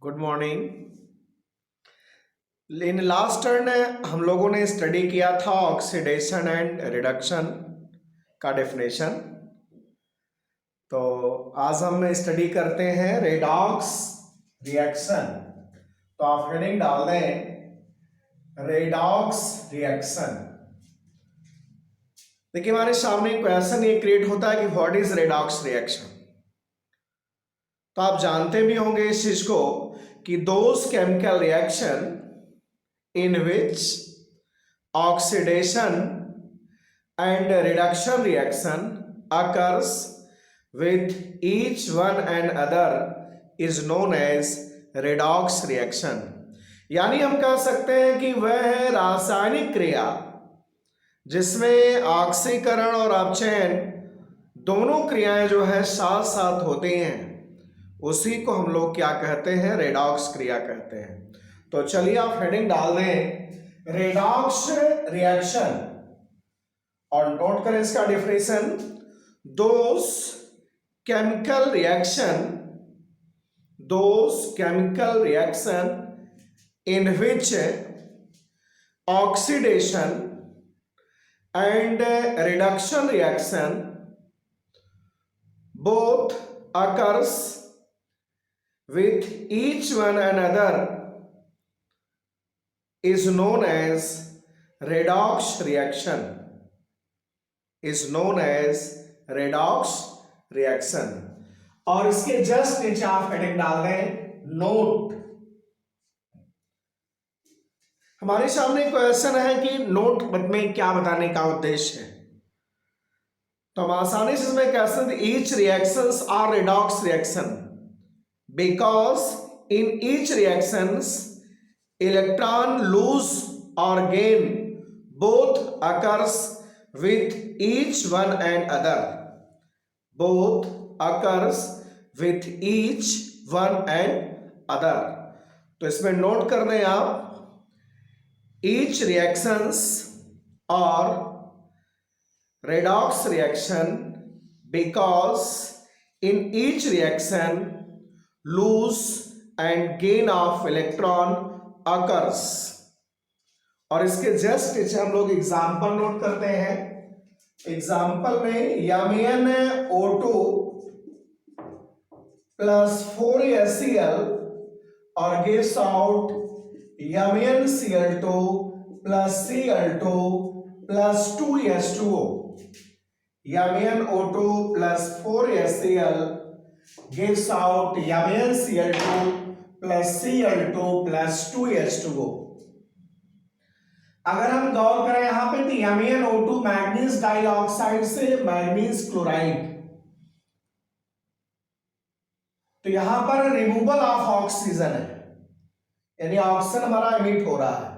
Good morning. In last turn हम लोगों ने स्टडी किया था ऑक्सीडेशन एंड रिडक्शन का डेफिनेशन। तो आज हम स्टडी करते हैं रेडॉक्स रिएक्शन। तो आप हेडिंग डाल दें रेडॉक्स रिएक्शन। देखिए हमारे सामने क्वेश्चन ये क्रिएट होता है कि व्हाट इज रेडॉक्स रिएक्शन। तो आप जानते भी होंगे इस चीज को कि those chemical reaction in which oxidation and reduction reaction occurs with each one and other is known as redox reaction। यानी हम कह सकते हैं कि वह है रासायनिक क्रिया जिसमें ऑक्सीकरण और अपचयन दोनों क्रियाएं जो है साथ साथ होती हैं, उसी को हम लोग क्या कहते हैं, रेडॉक्स क्रिया कहते हैं। तो चलिए आप हेडिंग डाल दें रेडॉक्स रिएक्शन और नोट करें इसका definition. Those chemical reaction in which oxidation and reduction reaction both occurs with each one another is known as redox reaction, और इसके जस्ट नीचे आप हेडिंग डाल दें नोट। हमारे सामने क्वेश्चन है कि नोट में क्या बताने का उद्देश्य है। तो हम आसानी से इसमें कह सकते हैं each reactions are redox reaction because in each reactions electron lose or gain both occurs with each one and other, तो इसमें नोट कर दें आप each reactions or redox reaction because in each reaction lose and gain of electron occurs। और इसके just नीचे हम लोग एग्जाम्पल नोट करते हैं। एग्जाम्पल में MnO2 प्लस 4HCl और gives out MnCl2 plus Cl2 plus 2H2O। MnO2 plus 4HCl gives out MnCl2 plus Cl2 plus 2H2O। अगर हम गौर करें यहां पे तो MnO2 मैग्नीज डाइऑक्साइड से मैग्नीज क्लोराइड, तो यहां पर रिमूवल ऑफ ऑक्सीजन है, यानी ऑक्सीजन हमारा एमिट हो रहा है।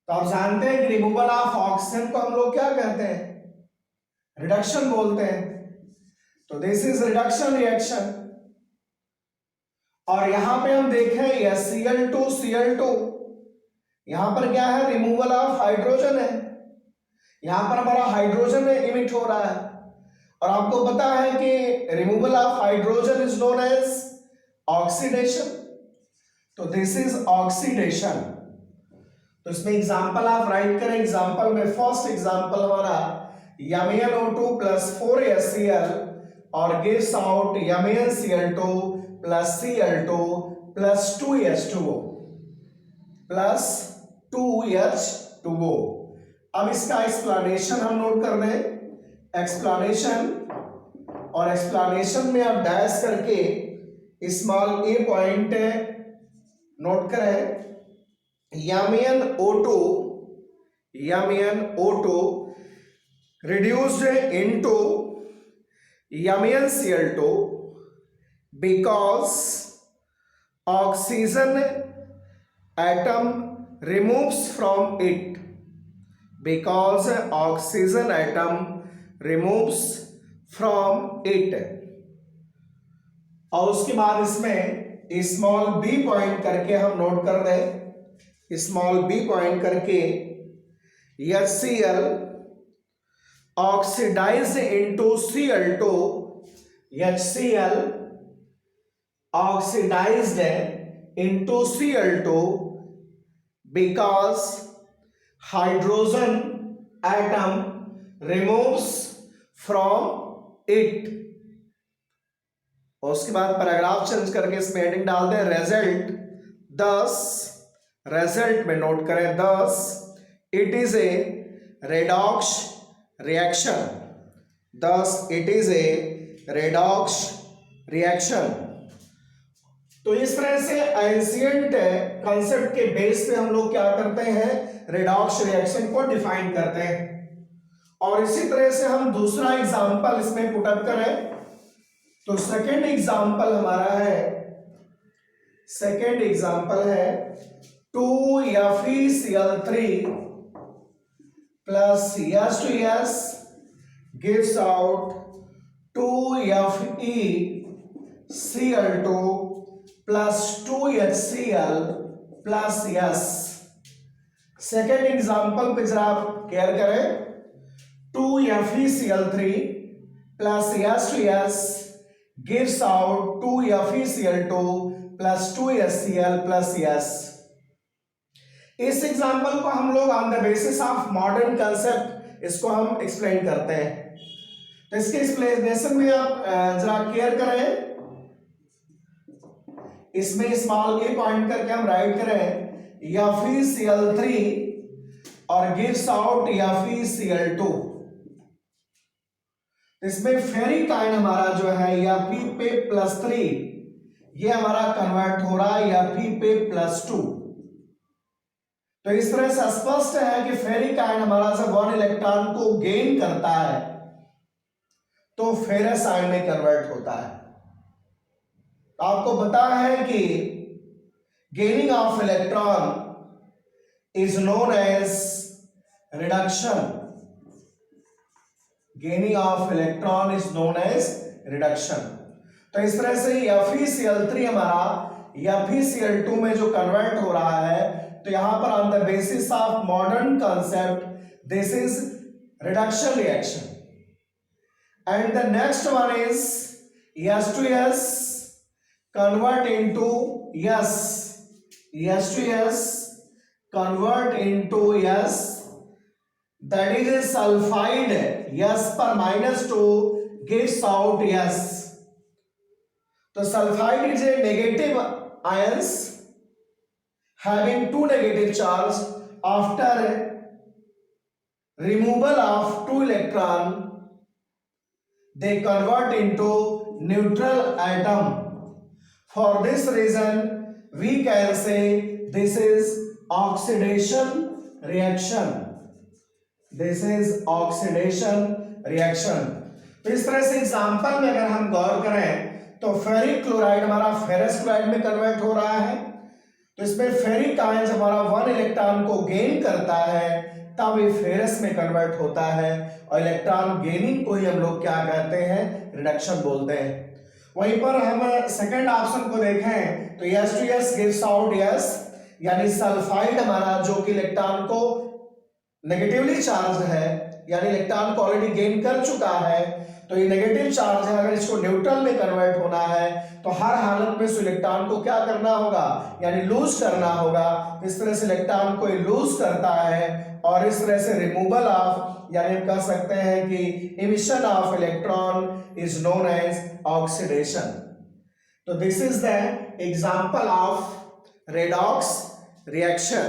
तो आप जानते हैं कि रिमूवल ऑफ ऑक्सीजन को हम लोग क्या कहते हैं, रिडक्शन बोलते हैं। तो दिस इज रिडक्शन रिएक्शन। और यहां पे हम देखें Cl2 यहां पर क्या है, रिमूवल ऑफ हाइड्रोजन है। यहां पर हमारा हाइड्रोजन इमिट हो रहा है और आपको पता है कि removal of hydrogen is known as oxidation. तो दिस इज ऑक्सीडेशन। तो इसमें एग्जांपल आप राइट करें। एग्जांपल में फर्स्ट एग्जांपल हमारा MnO2 प्लस 4HCl और gives out MnCl2 plus Cl2 plus 2H2O plus 2H2O। अब इसका एक्सप्लेनेशन हम नोट कर दें। एक्सप्लेनेशन, और एक्सप्लेनेशन में आप डैश करके स्मॉल ए पॉइंट नोट करें। MnO2 reduced into MnCl2 because oxygen atom removes from it, और उसके बाद इसमें स्मॉल बी पॉइंट करके हम नोट कर दें। स्मॉल बी पॉइंट करके HCl oxidize into Cl2, HCl oxidized into Cl2 because hydrogen atom removes from it। और उसके बाद पैराग्राफ चेंज करके इसमें हेडिंग डाल दें रिजल्ट, दस रिजल्ट में नोट करें thus it is a redox reaction, thus it is a redox reaction. तो इस तरह से एंशिएंट कॉन्सेप्ट के बेस पे हम लोग क्या करते हैं, रेडॉक्स रिएक्शन को डिफाइन करते हैं। और इसी तरह से हम दूसरा एग्जांपल इसमें पुट अप करें तो सेकंड एग्जांपल हमारा है, सेकंड एग्जांपल है 2FeCl3 plus H2S gives out 2FeCl2 plus 2HCl plus S। Second example पे जरा आप केयर करें, 2FeCl3 plus H2S gives out 2FeCl2 plus 2HCl plus S। इस एग्जांपल को हम लोग on the basis of modern concept इसको हम एक्सप्लेन करते हैं। तो इसके एक्सप्लेनेशन में आप जरा केयर करें, इसमें स्मॉल ए पॉइंट करके हम राइट करें FeCl3 और गिव्स आउट FeCl2। इसमें फेरिक आयन हमारा जो है Fe पे +3 ये हमारा कन्वर्ट हो रहा है Fe पे +2। तो इस तरह से स्पष्ट है कि फेरिक आयन हमारा जब 1 इलेक्ट्रॉन को गेन करता है तो फेरस आयन में कन्वर्ट होता है। तो आपको पता है कि gaining of electron is known as reduction, gaining of electron is known as reduction. तो इस तरह से FeCl3 हमारा FeCl2 में जो कन्वर्ट हो रहा है, तो यहां पर on the basis of modern concept this is reduction reaction. And the next one is H2S convert into S, H2S convert into S, that is a sulfide S पर -2 gives out S। तो sulfide is a negative ions having 2 negative charge after removal of 2 electron they convert into neutral atom। For this reason we can say this is oxidation reaction, this is oxidation reaction। तो इस तरह से example में अगर हम गौर करें तो ferric chloride हमारा फेरस क्लोराइड में कन्वर्ट हो रहा है। तो इसमें फेरिक आयन हमारा 1 इलेक्ट्रॉन को गेन करता है तब ये फेरस में कन्वर्ट होता है, और इलेक्ट्रॉन गेनिंग को ही हम लोग क्या कहते हैं, रिडक्शन बोलते हैं। वहीं पर हम सेकंड ऑप्शन को देखें तो H2S gives out S, यानी सल्फाइड हमारा जो कि इलेक्ट्रॉन को नेगेटिवली चार्ज है, यानी इलेक्ट्रॉन को ऑलरेडी गेन कर चुका है, तो ये नेगेटिव चार्ज है, अगर इसको न्यूट्रल में कन्वर्ट होना है तो हर हालत में इस इलेक्ट्रॉन को क्या करना होगा, यानी लूज करना होगा। इस तरह से इलेक्ट्रॉन को लूज करता है और इस तरह से रिमूवल ऑफ, यानी हम कह सकते हैं कि emission of electron is known as oxidation. तो this is the example of redox reaction.